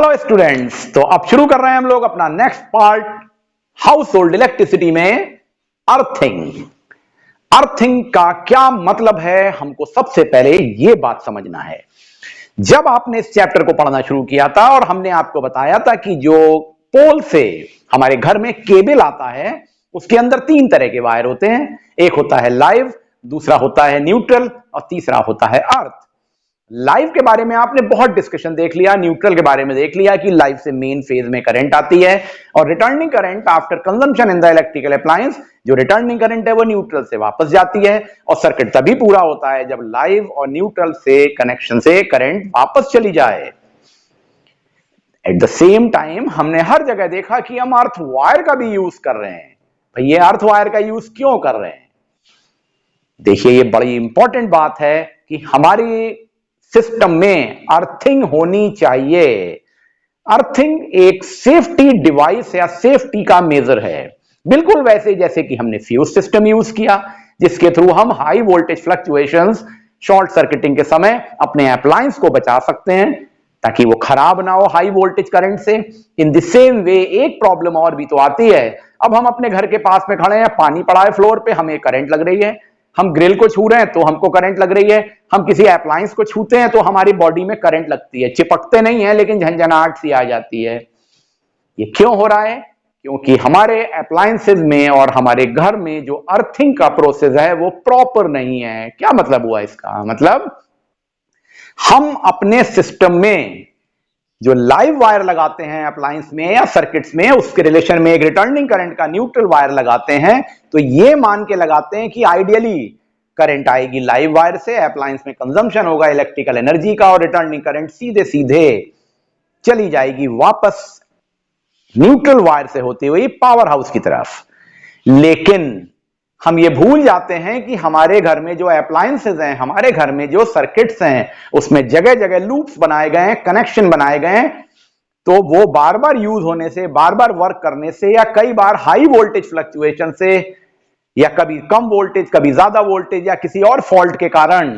Hello students, तो अब शुरू कर रहे हैं हम लोग अपना next part house hold electricity में अर्थिंग। अर्थिंग का क्या मतलब है, हमको सबसे पहले यह बात समझना है। जब आपने इस चैप्टर को पढ़ना शुरू किया था और हमने आपको बताया था कि जो पोल से हमारे घर में केबल आता है उसके अंदर तीन तरह के वायर होते हैं। एक होता है लाइव, दूसरा होता है न्यूट्रल और तीसरा होता है अर्थ। लाइव के बारे में आपने बहुत डिस्कशन देख लिया, न्यूट्रल के बारे में देख लिया कि लाइव से मेन फेज में करंट आती है और returning current after consumption in the electrical appliance, जो रिटर्निंग करंट है वो न्यूट्रल से वापस जाती है और सर्किट तभी पूरा होता है जब लाइव और न्यूट्रल से कनेक्शन से करंट वापस चली जाए। एट द सेम टाइम हमने हर जगह देखा कि हम अर्थ वायर का भी यूज कर रहे हैं। भाई ये अर्थ वायर का यूज क्यों कर रहे हैं? देखिए, ये बड़ी इंपॉर्टेंट बात है कि हमारी सिस्टम में अर्थिंग होनी चाहिए। अर्थिंग एक सेफ्टी डिवाइस या सेफ्टी का मेजर है, बिल्कुल वैसे जैसे कि हमने फ्यूज सिस्टम यूज किया जिसके थ्रू हम high voltage fluctuations, short circuiting के समय अपने अप्लायंस को बचा सकते हैं ताकि वो खराब ना हो हाई वोल्टेज करंट से। इन द सेम वे एक प्रॉब्लम और भी तो आती है। अब हम अपने घर के पास में खड़े हैं, पानी पड़ा है फ्लोर पे, हमें करंट लग रही है। हम ग्रिल को छू रहे हैं तो हमको करंट लग रही है। हम किसी अप्लायंस को छूते हैं तो हमारी बॉडी में करंट लगती है। चिपकते नहीं है लेकिन झंझनाहट सी आ जाती है। ये क्यों हो रहा है? क्योंकि हमारे अप्लायंसेस में और हमारे घर में जो अर्थिंग का प्रोसेस है वो प्रॉपर नहीं है। क्या मतलब हुआ इसका? मतलब हम अपने सिस्टम में जो लाइव वायर लगाते हैं अप्लायंस में या सर्किट्स में, उसके रिलेशन में एक रिटर्निंग करंट का न्यूट्रल वायर लगाते हैं, तो ये मान के लगाते हैं कि आइडियली करंट आएगी लाइव वायर से, अप्लायंस में कंजम्पशन होगा इलेक्ट्रिकल एनर्जी का और रिटर्निंग करंट सीधे सीधे चली जाएगी वापस न्यूट्रल वायर से होती हुई पावर हाउस की तरफ। लेकिन हम ये भूल जाते हैं कि हमारे घर में जो अप्लायंसेस हैं, हमारे घर में जो सर्किट्स हैं, उसमें जगह जगह लूप्स बनाए गए हैं, कनेक्शन बनाए गए हैं। तो वो बार बार यूज होने से, बार बार वर्क करने से या कई बार हाई वोल्टेज फ्लक्चुएशन से या कभी कम वोल्टेज कभी ज्यादा वोल्टेज या किसी और फॉल्ट के कारण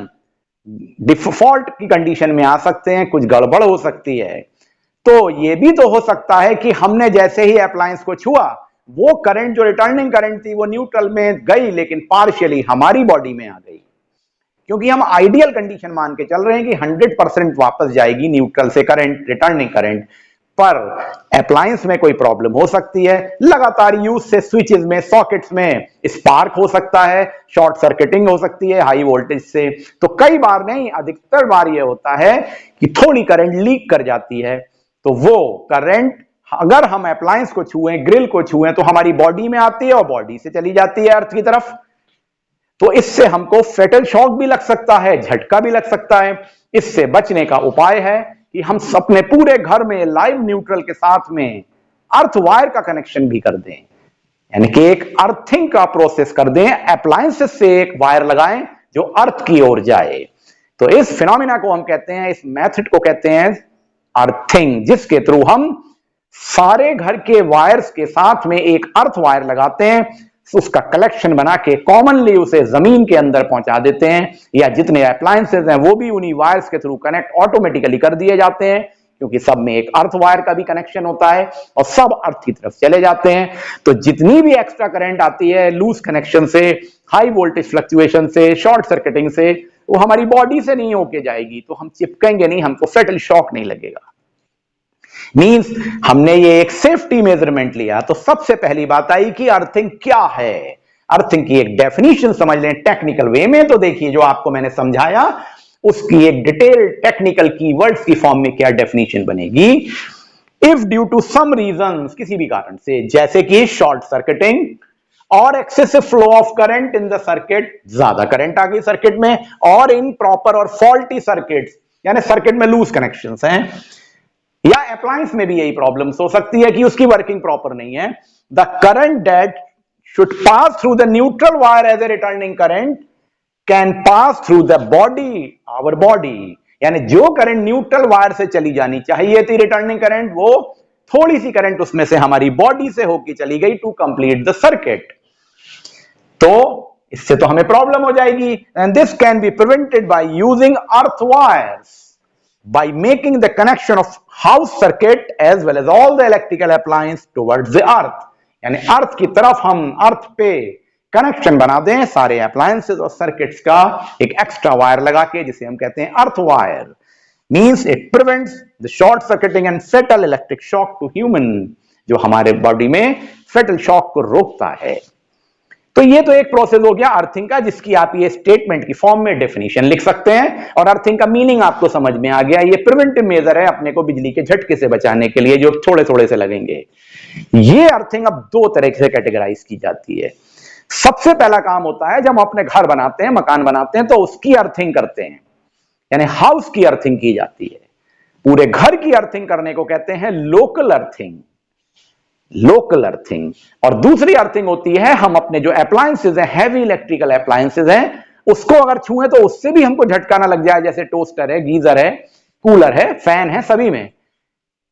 डिफॉल्ट की कंडीशन में आ सकते हैं, कुछ गड़बड़ हो सकती है। तो ये भी तो हो सकता है कि हमने जैसे ही अप्लायंस को छुआ, वो करंट जो रिटर्निंग करंट थी वो न्यूट्रल में गई लेकिन पार्शियली हमारी बॉडी में आ गई, क्योंकि हम आइडियल कंडीशन मान के चल रहे हैं कि 100% वापस जाएगी न्यूट्रल से करंट, रिटर्निंग करंट। पर अप्लायंस में कोई प्रॉब्लम हो सकती है, लगातार यूज से स्विचेस में, सॉकेट्स में स्पार्क हो सकता है, शॉर्ट सर्किटिंग हो सकती है हाई वोल्टेज से। तो कई बार नहीं, अधिकतर बार यह होता है कि थोड़ी करंट लीक कर जाती है। तो वो करंट अगर हम अप्लायंस को छुएं, ग्रिल को छुएं, तो हमारी बॉडी में आती है और बॉडी से चली जाती है अर्थ की तरफ। तो इससे हमको फेटल शॉक भी लग सकता है, झटका भी लग सकता है। इससे बचने का उपाय है कि हम अपने पूरे घर में लाइव न्यूट्रल के साथ में अर्थ वायर का कनेक्शन भी कर दें, यानी कि एक अर्थिंग का प्रोसेस कर दें। अप्लायंसेस से एक वायर लगाएं जो अर्थ की ओर जाए। तो इस फिनोमिना को हम कहते हैं, इस मेथड को कहते हैं अर्थिंग, जिसके थ्रू हम सारे घर के वायर्स के साथ में एक अर्थ वायर लगाते हैं, उसका कलेक्शन बना के कॉमनली उसे जमीन के अंदर पहुंचा देते हैं, या जितने अप्लायंसेस हैं वो भी उन्हीं वायर्स के थ्रू कनेक्ट ऑटोमेटिकली कर दिए जाते हैं, क्योंकि सब में एक अर्थ वायर का भी कनेक्शन होता है और सब अर्थ की तरफ चले जाते हैं। तो जितनी भी एक्स्ट्रा करंट आती है लूज कनेक्शन से, हाई वोल्टेज फ्लक्चुएशन से, शॉर्ट सर्किटिंग से, वो हमारी बॉडी से नहीं होके जाएगी, तो हम चिपकेंगे नहीं, हमको फेटल शॉक नहीं लगेगा। मींस हमने ये एक सेफ्टी मेजरमेंट लिया। तो सबसे पहली बात आई कि अर्थिंग क्या है। अर्थिंग की एक डेफिनेशन समझ लें टेक्निकल वे में। तो देखिए, जो आपको मैंने समझाया उसकी एक डिटेल टेक्निकल कीवर्ड्स की फॉर्म में क्या डेफिनेशन बनेगी। If due to some reasons, किसी भी कारण से, जैसे कि शॉर्ट सर्किटिंग और excessive flow of current in the circuit, ज्यादा करंट आ गई सर्किट में, और इन प्रॉपर और फॉल्टी सर्किट्स, यानी सर्किट में लूज कनेक्शंस हैं, या अप्लायंस में भी यही प्रॉब्लम्स हो सकती है कि उसकी वर्किंग प्रॉपर नहीं है। The current that should pass through the neutral wire as a returning current can pass through the body, our body, यानी जो करंट न्यूट्रल वायर से चली जानी चाहिए थी रिटर्निंग करंट, वो थोड़ी सी करंट उसमें से हमारी बॉडी से होकर चली गई टू कंप्लीट द सर्किट। तो इससे तो हमें प्रॉब्लम हो जाएगी। And this can be prevented by using earth wires. by making the connection of house circuit as well as all the electrical appliance towards the earth। यानी अर्थ की तरफ हम अर्थ पे कनेक्शन बना दें सारे अप्लायंसेस और सर्किट्स का एक एक्स्ट्रा वायर लगा के, जिसे हम कहते हैं earth wire. Means it prevents the short circuiting and fatal electric shock to human, जो हमारे बॉडी में फेटल शॉक को रोकता है। तो ये तो एक प्रोसेस हो गया अर्थिंग का, जिसकी आप ये स्टेटमेंट की फॉर्म में डेफिनेशन लिख सकते हैं और अर्थिंग का मीनिंग आपको समझ में आ गया। ये प्रिवेंटिव मेजर है अपने को बिजली के झटके से बचाने के लिए, जो थोड़े थोड़े से लगेंगे। ये अर्थिंग अब दो तरह से कैटेगराइज की जाती है। सबसे पहला काम होता है जब हम अपने घर बनाते हैं, मकान बनाते हैं, तो उसकी अर्थिंग करते हैं, यानी हाउस की अर्थिंग की जाती है। पूरे घर की अर्थिंग करने को कहते हैं लोकल अर्थिंग, लोकल अर्थिंग। और दूसरी अर्थिंग होती है हम अपने जो अप्लायंसेज हैं, हैवी इलेक्ट्रिकल अप्लायंसेज हैं, उसको अगर छुएं तो उससे भी हमको झटका ना लग जाए, जैसे टोस्टर है, गीजर है, कूलर है, फैन है, सभी में।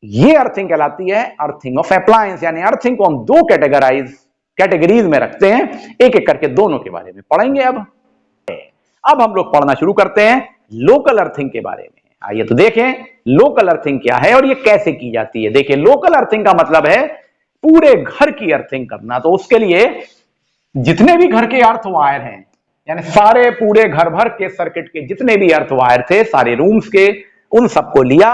ये अर्थिंग कहलाती है अर्थिंग ऑफ अप्लायंस। यानी अर्थिंग को हम दो कैटेगरीज में रखते हैं, एक एक करके दोनों के बारे में पढ़ेंगे। अब हम लोग पढ़ना शुरू करते हैं लोकल अर्थिंग के बारे में। आइए तो देखें लोकल अर्थिंग क्या है और ये कैसे की जाती है। देखिए, लोकल अर्थिंग का मतलब है पूरे घर की अर्थिंग करना। तो उसके लिए जितने भी घर के अर्थ वायर हैं, यानी सारे पूरे घर भर के सर्किट के जितने भी अर्थ वायर थे, सारे रूम्स के, उन सबको लिया,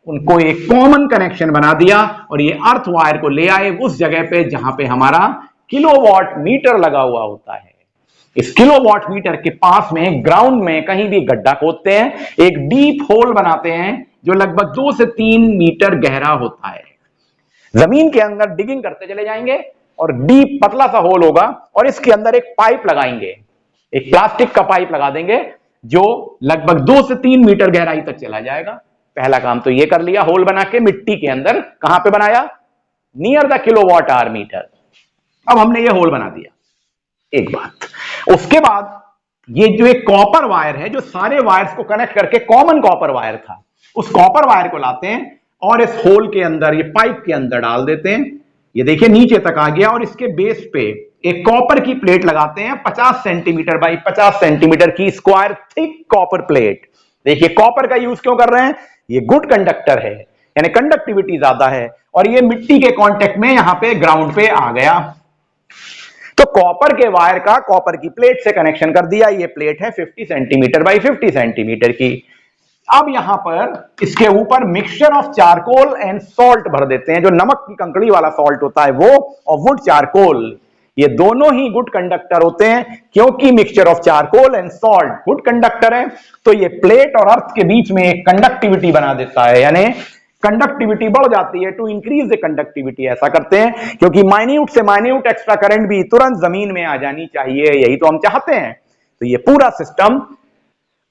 उनको एक कॉमन कनेक्शन बना दिया और ये अर्थ वायर को ले आए उस जगह पे जहां पे हमारा किलोवाट मीटर लगा हुआ होता है। इस किलोवाट मीटर के पास में ग्राउंड में कहीं भी गड्ढा खोदते हैं, एक डीप होल बनाते हैं जो लगभग 2 से 3 मीटर गहरा होता है। जमीन के अंदर डिगिंग करते चले जाएंगे और डीप पतला सा होल होगा और इसके अंदर एक पाइप लगाएंगे, एक प्लास्टिक का पाइप लगा देंगे जो लगभग 2 से 3 मीटर गहराई तक चला जाएगा। पहला काम तो ये कर लिया, होल बना के मिट्टी के अंदर। कहां पे बनाया? Near the kilowatt hour meter. अब हमने ये होल बना दिया, एक बात। उसके बाद ये जो एक कॉपर वायर है, जो सारे वायर्स को कनेक्ट करके कॉमन कॉपर वायर था, उस कॉपर वायर को लाते हैं और इस होल के अंदर, ये पाइप के अंदर डाल देते हैं। ये देखिए नीचे तक आ गया और इसके बेस पे एक कॉपर की प्लेट लगाते हैं, 50 सेंटीमीटर बाई 50 सेंटीमीटर की स्क्वायर थिक कॉपर प्लेट। देखिए कॉपर का यूज क्यों कर रहे हैं? ये गुड कंडक्टर है, यानी कंडक्टिविटी ज्यादा है, और ये मिट्टी के कांटेक्ट में यहां पे ग्राउंड पे आ गया। तो कॉपर के वायर का कॉपर की प्लेट से कनेक्शन कर दिया। ये प्लेट है 50 सेंटीमीटर बाई 50 सेंटीमीटर की। अब यहां पर इसके ऊपर mixture of charcoal and salt भर देते हैं, जो नमक की कंकड़ी वाला सॉल्ट होता है वो, और वुड चारकोल। ये दोनों ही गुड कंडक्टर होते हैं, क्योंकि mixture of charcoal and salt good conductor है। तो ये प्लेट और अर्थ के बीच में एक कंडक्टिविटी बना देता है, यानी कंडक्टिविटी बढ़ जाती है। टू इंक्रीज द कंडक्टिविटी ऐसा करते हैं क्योंकि माइन्यूट से माइन्यूट एक्स्ट्रा करंट भी तुरंत जमीन में आ जानी चाहिए, यही तो हम चाहते हैं। तो ये पूरा सिस्टम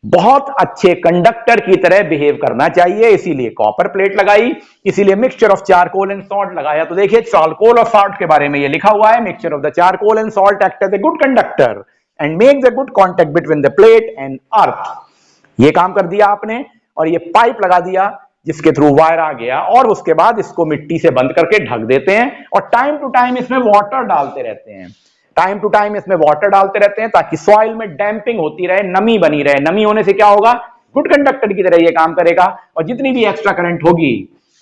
बहुत अच्छे कंडक्टर की तरह बिहेव करना चाहिए, इसीलिए कॉपर प्लेट लगाई, इसीलिए mixture of charcoal and salt लगाया। तो देखिए चारकोल और सॉल्ट के बारे में ये लिखा हुआ है, mixture of the charcoal and salt act as a good conductor and make the good contact between the plate and earth. ये काम कर दिया आपने, और ये पाइप लगा दिया जिसके थ्रू वायर आ गया, और उसके बाद इसको मिट्टी से बंद करके ढक देते हैं और टाइम टू टाइम इसमें वाटर डालते रहते हैं। टाइम टू टाइम इसमें वाटर डालते रहते हैं ताकि सॉइल में डैम्पिंग होती रहे, नमी बनी रहे। नमी होने से क्या होगा? गुड कंडक्टर की तरह ये काम करेगा और जितनी भी एक्स्ट्रा करंट होगी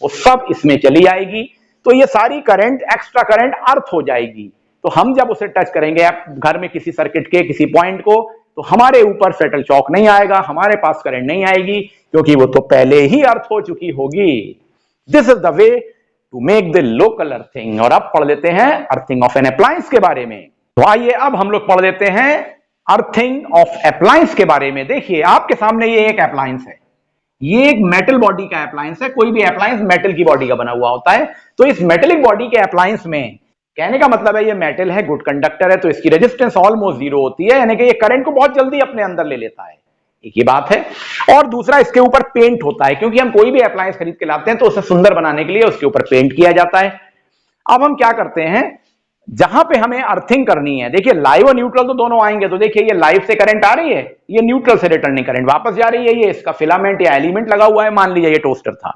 वो सब इसमें चली आएगी। तो ये सारी करंट एक्स्ट्रा करंट अर्थ हो जाएगी। तो हम जब उसे टच करेंगे घर में किसी सर्किट के किसी पॉइंट को, तो हमारे ऊपर फेटल शॉक नहीं आएगा, हमारे पास करंट नहीं आएगी, क्योंकि वो तो पहले ही अर्थ हो चुकी होगी। This is the way to make the local earthing. और अब पढ़ लेते हैं अर्थिंग ऑफ एन अप्लायंस के बारे में। तो आइए अब हम लोग पढ़ लेते हैं अर्थिंग ऑफ अप्लायंस के बारे में। देखिए आपके सामने ये एक अप्लायंस है, ये एक मेटल बॉडी का अप्लायंस है। कोई भी अप्लायंस मेटल की बॉडी का बना हुआ होता है। तो इस मेटेलिक बॉडी के अप्लायंस में, कहने का मतलब है ये मेटल है, गुड कंडक्टर है, तो इसकी रेजिस्टेंस ऑलमोस्ट जीरो होती है, यानी कि ये करंट को बहुत जल्दी अपने अंदर ले लेता है। एक ही बात है। और दूसरा, इसके ऊपर पेंट होता है, क्योंकि हम कोई भी अप्लायंस खरीद के लाते हैं तो उसे सुंदर बनाने के लिए उसके ऊपर पेंट किया जाता है। अब हम क्या करते हैं, जहां पे हमें अर्थिंग करनी है, देखिए लाइव और न्यूट्रल तो दोनों आएंगे। तो देखिए ये लाइव से करंट आ रही है, ये न्यूट्रल से रिटर्निंग करंट वापस जा रही है। ये इसका फिलामेंट या एलिमेंट लगा हुआ है, मान लीजिए ये टोस्टर था,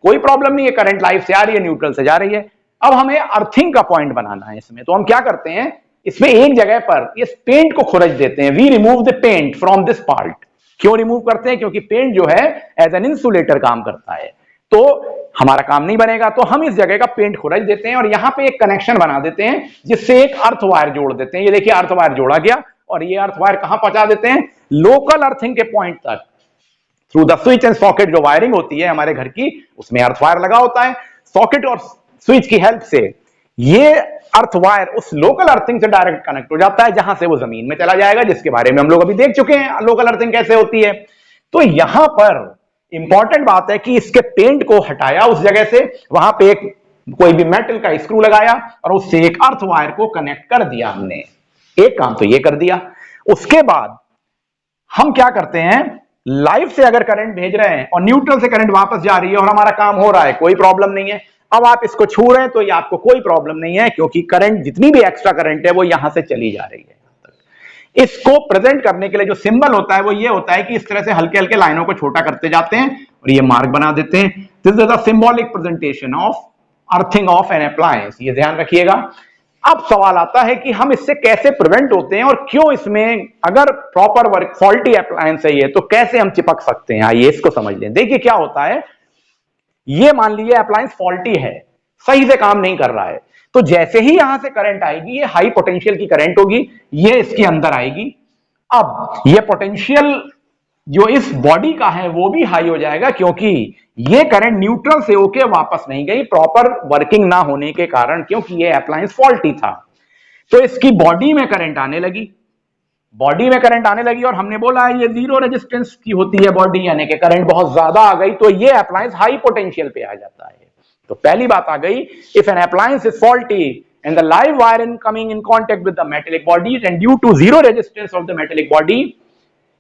कोई प्रॉब्लम नहीं है, करंट लाइव से आ रही है, न्यूट्रल से जा रही है। अब हमें अर्थिंग का पॉइंट बनाना है इसमें। तो हम क्या करते हैं, इसमें एक जगह पर इस पेंट को खुरच देते हैं। We remove the paint from this part. क्यों रिमूव करते हैं? क्योंकि पेंट जो है एज एन इंसुलेटर काम करता है, तो हमारा काम नहीं बनेगा, तो हम इस जगह का पेंट खुरच देते हैं और यहां पे एक कनेक्शन बना देते हैं जिससे एक अर्थ वायर जोड़ देते हैं। ये देखिए अर्थ वायर जोड़ा गया और ये अर्थ वायर कहां पहुंचा देते हैं? लोकल अर्थिंग के पॉइंट तक। Through the switch and socket जो वायरिंग होती है हमारे घर की, उसमें अर्थ वायर लगा होता है। सॉकेट और स्विच की हेल्प से ये अर्थ वायर उस लोकल अर्थिंग से डायरेक्ट कनेक्ट हो जाता है जहां से वो जमीन में चला जाएगा, जिसके बारे में हम लोग अभी देख चुके हैं लोकल अर्थिंग कैसे होती है। तो यहां पर इंपॉर्टेंट बात है कि इसके पेंट को हटाया उस जगह से, वहां पे एक कोई भी मेटल का स्क्रू लगाया और उससे एक अर्थ वायर को कनेक्ट कर दिया हमने। एक काम तो ये कर दिया। उसके बाद हम क्या करते हैं, लाइव से अगर करंट भेज रहे हैं और न्यूट्रल से करंट वापस जा रही है और हमारा काम हो रहा है, कोई प्रॉब्लम नहीं है। अब आप इसको छू रहे हैं तो ये आपको कोई प्रॉब्लम नहीं है, क्योंकि करंट जितनी भी एक्स्ट्रा करंट है वो यहां से चली जा रही है। इसको प्रेजेंट करने के लिए जो सिंबल होता है वो ये होता है कि इस तरह से हल्के हल्के लाइनों को छोटा करते जाते हैं और ये मार्क बना देते हैं। This is the symbolic presentation of earthing of an appliance, ये ध्यान रखिएगा। अब सवाल आता है कि हम इससे कैसे प्रिवेंट होते हैं और क्यों इसमें, अगर प्रॉपर वर्क फॉल्टी अप्लायंस है ये, तो कैसे हम चिपक सकते हैं, आइए इसको समझ लें। देखिए क्या होता है, ये मान लीजिए अप्लायंस फॉल्टी है, सही से काम नहीं कर रहा है, तो जैसे ही यहां से करंट आएगी, ये हाई पोटेंशियल की करंट होगी, ये इसके अंदर आएगी। अब ये पोटेंशियल जो इस बॉडी का है वो भी हाई हो जाएगा, क्योंकि ये करंट न्यूट्रल से होके वापस नहीं गई प्रॉपर वर्किंग ना होने के कारण, क्योंकि ये अप्लायंस फॉल्टी था। तो इसकी बॉडी में करंट आने लगी, बॉडी में करंट आने लगी और हमने बोला ये जीरो रेजिस्टेंस की होती है बॉडी, यानी कि करंट बहुत ज्यादा आ गई तो ये अप्लायंस हाई पोटेंशियल पे आ जाता है। तो पहली बात आ गई, if an appliance is faulty and the live wire in coming in contact with the metallic body and due to zero resistance of the metallic body,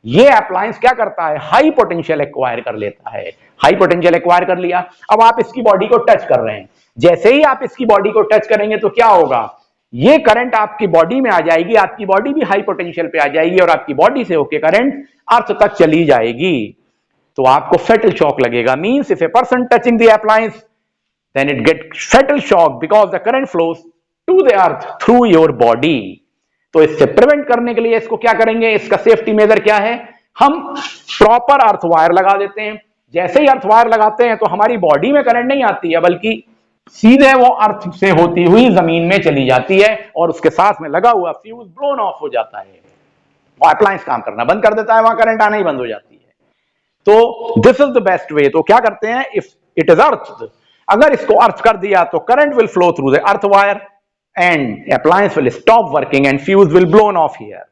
ये अप्लायंस क्या करता है, हाई पोटेंशियल एक्वायर कर लेता है। हाई पोटेंशियल एक्वायर कर लिया, अब आप इसकी बॉडी को टच कर रहे हैं, जैसे ही आप इसकी बॉडी को टच करेंगे तो क्या होगा, ये करंट आपकी बॉडी में आ जाएगी, आपकी बॉडी भी हाई पोटेंशियल पे आ जाएगी और आपकी बॉडी से होके करंट अर्थ तक चली जाएगी। तो आपको फेटल शॉक लगेगा। Means if a person touching the appliance then it gets fatal shock because the current flows to the earth through your body। तो इससे प्रिवेंट करने के लिए इसको क्या करेंगे, इसका सेफ्टी मेजर क्या है, हम प्रॉपर अर्थ वायर लगा देते हैं। जैसे ही अर्थ वायर लगाते हैं तो हमारी बॉडी में करंट नहीं आती है, बल्कि सीधे वो अर्थ से होती हुई जमीन में चली जाती है और उसके साथ में लगा हुआ फ्यूज ब्लोन ऑफ हो जाता है, वो अप्लायंस काम करना बंद कर देता है, वहां करंट आना ही बंद हो जाती है। तो this is the best way. तो क्या करते हैं, इफ इट इज अर्थ, अगर इसको अर्थ कर दिया तो current will flow through the earth wire and appliance will stop working and fuse will blown of here.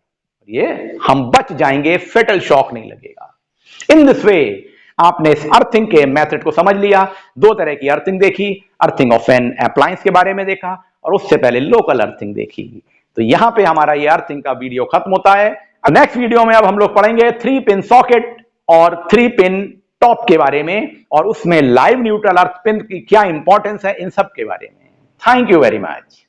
ये हम बच जाएंगे, फेटल शॉक नहीं लगेगा। इन दिस वे आपने इस अर्थिंग के मेथड को समझ लिया। दो तरह की अर्थिंग देखी, अर्थिंग ऑफ एन अप्लायंस के बारे में देखा और उससे पहले लोकल अर्थिंग देखी। तो यहां पे हमारा ये अर्थिंग का वीडियो खत्म होता है। नेक्स्ट वीडियो में अब हम लोग पढ़ेंगे 3 पिन सॉकेट और 3 पिन टॉप के बारे में, और उसमें लाइव न्यूट्रल अर्थ पिन की क्या इंपॉर्टेंस है, इन सब के बारे में। Thank you very much.